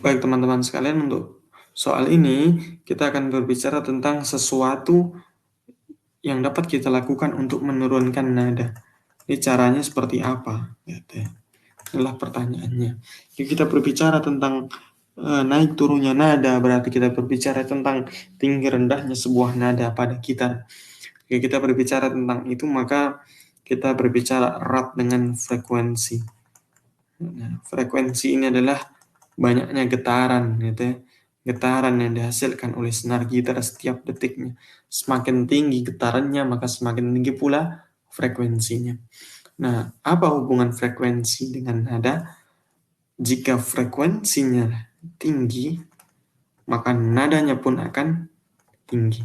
Baik teman-teman sekalian, untuk soal ini kita akan berbicara tentang sesuatu yang dapat kita lakukan untuk menurunkan nada. Ini caranya seperti apa? Gitu. Adalah pertanyaannya. Jika kita berbicara tentang naik turunnya nada, berarti kita berbicara tentang tinggi rendahnya sebuah nada pada gitar. Jika kita berbicara tentang itu, maka kita berbicara erat dengan frekuensi. Nah, frekuensi ini adalah banyaknya getaran, gitu ya. Getaran yang dihasilkan oleh senar gitar setiap detiknya. Semakin tinggi getarannya, maka semakin tinggi pula frekuensinya. Nah, apa hubungan frekuensi dengan nada? Jika frekuensinya tinggi, maka nadanya pun akan tinggi.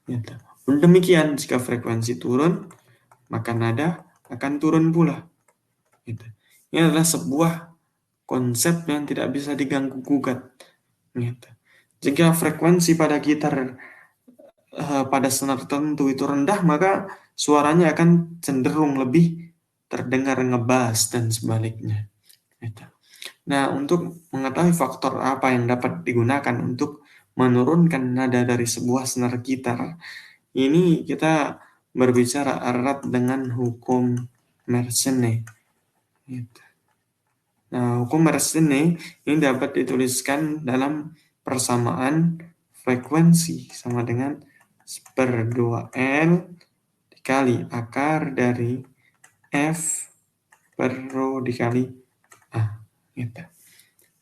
Gitu. Demikian, jika frekuensi turun, maka nada akan turun pula. Gitu. Ini adalah sebuah konsep yang tidak bisa diganggu gugat. Gitu. Jika frekuensi pada gitar pada senar tertentu itu rendah, maka suaranya akan cenderung lebih terdengar ngebas dan sebaliknya. Gitu. Nah, untuk mengetahui faktor apa yang dapat digunakan untuk menurunkan nada dari sebuah senar gitar, ini kita berbicara erat dengan hukum Mersenne. Gitu. Nah, hukum Mersenne ini dapat dituliskan dalam persamaan frekuensi sama dengan per 2L dikali akar dari F per Rho dikali A. Gitu.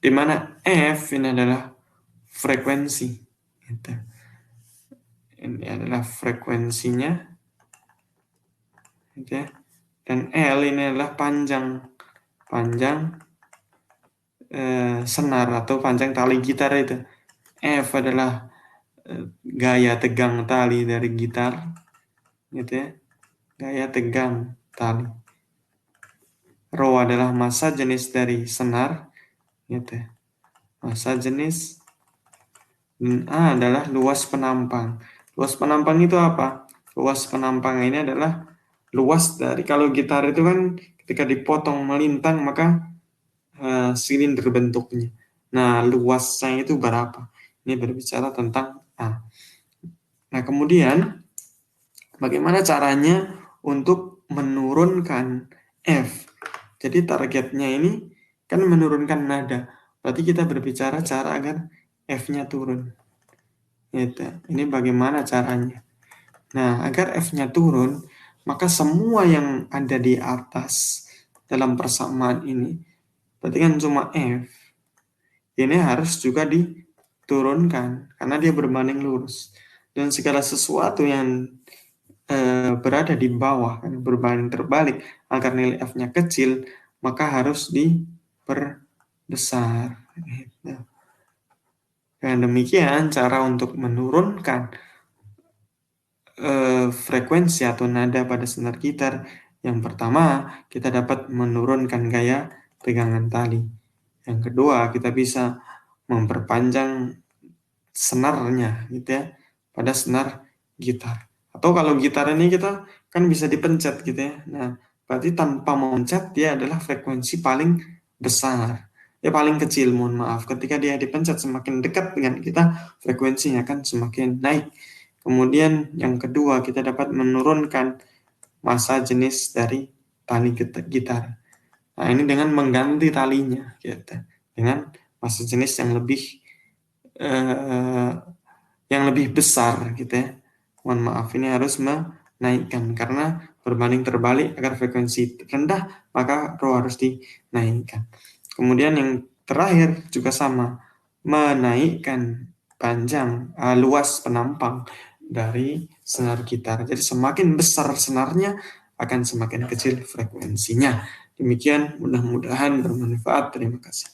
Di mana F ini adalah frekuensi. Gitu. Ini adalah frekuensinya. Gitu ya. Dan L ini adalah panjang senar atau panjang tali gitar itu. F adalah gaya tegang tali dari gitar, gitu ya. Gaya tegang tali. Rho adalah massa jenis dari senar, gitu ya. Massa jenis. Dan A adalah luas penampang. Luas penampang itu apa? Luas penampang ini adalah luas dari, kalau gitar itu kan ketika dipotong melintang maka silinder bentuknya. Nah, luasnya itu berapa? Ini berbicara tentang A. Nah, kemudian bagaimana caranya untuk menurunkan F? Jadi targetnya ini kan menurunkan nada. Berarti kita berbicara cara agar F-nya turun. Gitu. Ini bagaimana caranya? Nah, agar F-nya turun, maka semua yang ada di atas dalam persamaan ini, berarti kan cuma F, ini harus juga diturunkan karena dia berbanding lurus. Dan segala sesuatu yang berada di bawah, kan, berbanding terbalik, agar nilai F-nya kecil, maka harus diperbesar. Gitu. Dan demikian cara untuk menurunkan frekuensi atau nada pada senar gitar. Yang pertama, kita dapat menurunkan gaya pegangan tali. Yang kedua, kita bisa memperpanjang senarnya, gitu ya, pada senar gitar. Atau kalau gitar ini kita kan bisa dipencet, gitu ya. Nah, berarti tanpa memencet dia adalah frekuensi paling besar. Ya paling kecil, mohon maaf. Ketika dia dipencet semakin dekat dengan kita, frekuensinya akan semakin naik. Kemudian yang kedua, kita dapat menurunkan massa jenis dari tali gitar. Nah, ini dengan mengganti talinya, gitu. Dengan massa jenis eh, yang lebih besar, gitu ya. Mohon maaf, ini harus menaikkan karena berbanding terbalik, agar frekuensi rendah maka Rho harus dinaikkan. Kemudian yang terakhir juga sama, menaikkan luas penampang dari senar gitar. Jadi semakin besar senarnya akan semakin kecil frekuensinya. Demikian, mudah-mudahan bermanfaat. Terima kasih.